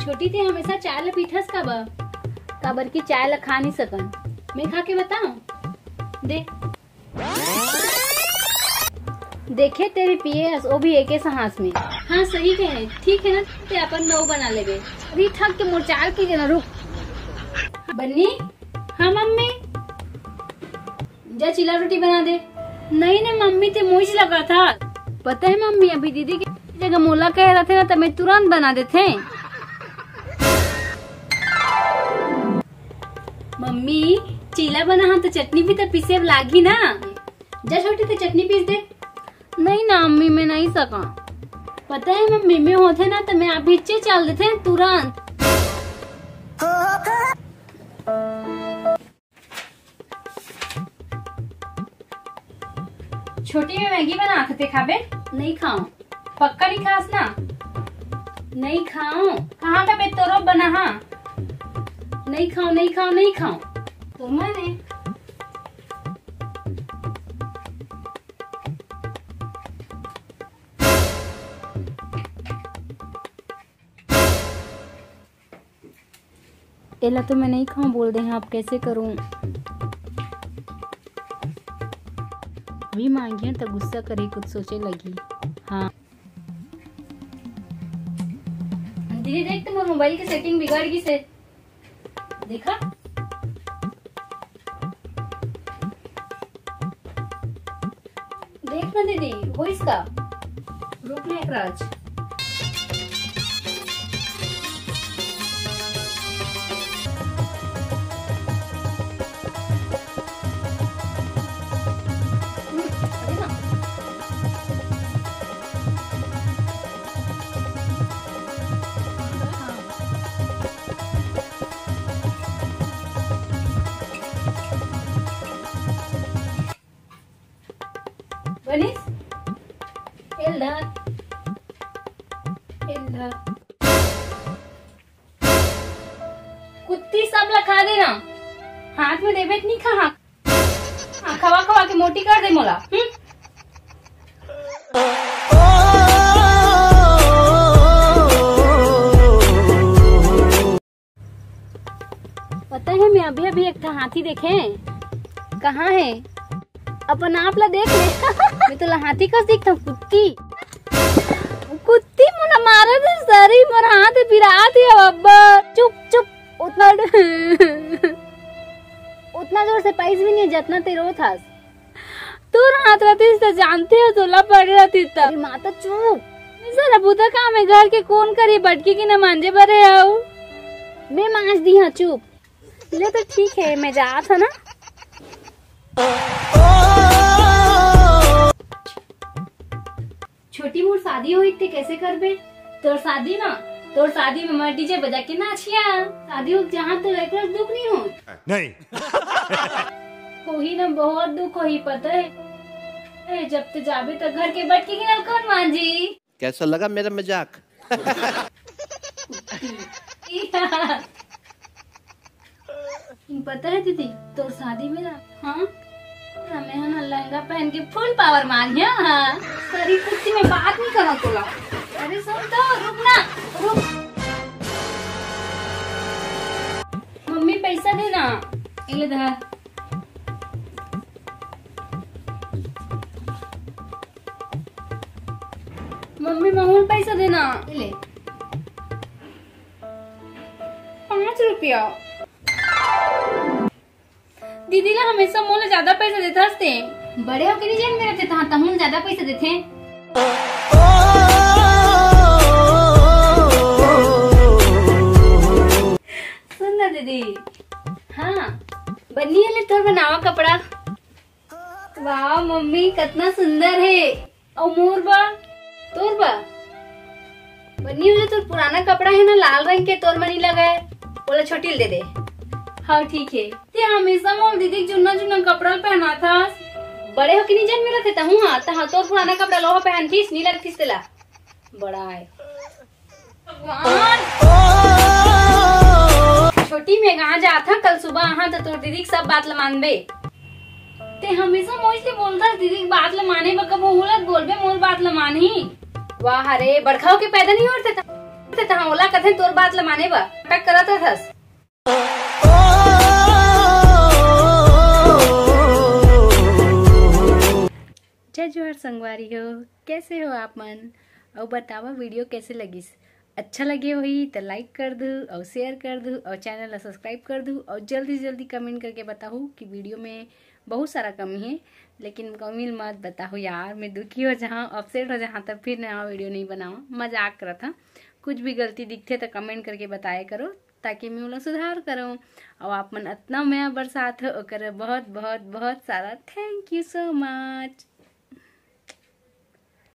छोटी थी हमेशा चाय ला पीठस काबर की चाय ला खा नहीं सकन। मैं खा के बताऊं? दे देखे तेरे पिए वो भी एक सांस में। हाँ सही कहे, ठीक है ना, ते अपन नौ बना लेबे। अभी थक के मुरचाल की जना रुक। बन्नी। हाँ मम्मी। जा चिल्ला रोटी बना दे। नहीं ना मम्मी, ते मुझ लगा था। पता है मम्मी, अभी दीदी की जगह मोला कह रहे थे ना, तो मैं तुरंत बना देते। मम्मी चीला बना हम तो चटनी भी तो पीसे लागी ना। जा छोटी तो चटनी पीस दे। नहीं ना मम्मी, मैं नहीं सका। पता है मम्मी, में होते ना तो मैं अभी चल देते तुरंत। छोटी में मैगी बना थे खाबे? नहीं खाओ। पक्का नहीं खास ना? नहीं खाओ। कहाँ का बेतरो बना? हाँ नहीं खाओ नहीं खाओ नहीं खाओ। तो मैंने एला तो मैं नहीं खाऊं बोल दे हैं, आप कैसे करूं? अभी मांगी तो गुस्सा करे, कुछ सोचे लगी। हाँ दीदी देख, तुम्हारे मोबाइल की सेटिंग बिगड़ गई से देखा। देख ना दीदी, वो इसका रुक ले राज। बनीस एल्दा एल्दा कुत्ती सब लखा देना, हाथ में देवे नहीं खा। हाँ खवा खवा के मोटी कर दे मोला। पता है मैं अभी अभी एक हाथी देखे। कहाँ है? अपन आप ला देख ले। मैं तो हाथी का दिखता हूँ। कुत्ती मुना मारा दे सारी मोर हाथ बिरा दिया बाबा। चुप चुप, उतना जोर से पैस भी नहीं जितना तेरो था। तू हाथ रहती तो जानते हो तोला पड़ रहती तब। माता चुप, सारा बुता काम है घर के, कौन करे बटकी की न मांझे भरे आओ। मैं मांझ दी हाँ, चुप ले तो ठीक है, मैं जा था ना। छोटी मोर शादी हुई थी, कैसे कर बे? तोर शादी ना, तोर शादी में मैं डीजे बजा के नाचिया। शादी हो जहाँ तो लेकर दुख नहीं हो। नहीं हो ही ना, बहुत दुख हो ही, पता है। जब ते जाबे तो घर के बटकी की कौन मांझी। कैसा लगा मेरा मजाक? पता है दीदी, तोर शादी में ना, हाँ मैं ना लहंगा पहन के फुल पावर मारिया। हाँ सारी कुर्सी में बात नहीं करो तोला। अरे सुन तो, रुक ना रुक। मम्मी पैसा देना, इले धर। मम्मी मामूल पैसा देना, इले 5 रुपया। दीदी ला हमेशा मोला ज्यादा पैसा देता हस्ते। बड़े होके नहीं जान मेरे थे, तमुन ज्यादा पैसा देते। सुन ना दीदी, हाँ बन्नी है तोर बनावा कपड़ा। वाह मम्मी कितना सुंदर है। और मोर बा तोर बा बन्नी हो, तोर पुराना कपड़ा है ना लाल रंग के, तोर मनी लगा है, बोला छोटी दे दे। हाँ ठीक है। ते हमेशा मोल दीदी चुन्ना चुन्ना कपड़ा पहना था। बड़े हो कि नहीं जन मेरा थे तहु। हाँ तहा तो पुराना कपड़ा लोहा पहन की नीला रखीस तेला बड़ा है। छोटी में कहाँ जा था कल सुबह। हाँ तो तोर दीदी सब बात ल मानबे। ते हमेशा मोज से बोलता दीदी की बात ल माने, कब बोलत बोलबे मोर बात ल मानी। वाह रे बड़खाओ के पैदा नहीं होते तहाँ ओला कथे तोर बात ल माने बा टक करत हस। जय जोहर संगवारी हो, कैसे हो आप मन? और बतावा वीडियो कैसे लगिस? अच्छा लगे होई तो लाइक कर दू और शेयर कर दू और चैनल ला सब्सक्राइब कर दू और जल्दी जल्दी कमेंट करके बताओ कि वीडियो में बहुत सारा कमी है, लेकिन कमी मत बताओ यार, मैं दुखी हो जहाँ अपसेट हो जहाँ तब फिर नया वीडियो नहीं बनाओ। मजाक करा था, कुछ भी गलती दिखते तो कमेंट करके बताया करो ताकि मैं उला सुधार करूँ। और आप मन इतना मैं बरसात हो ओकर बहुत बहुत बहुत सारा थैंक यू सो मच।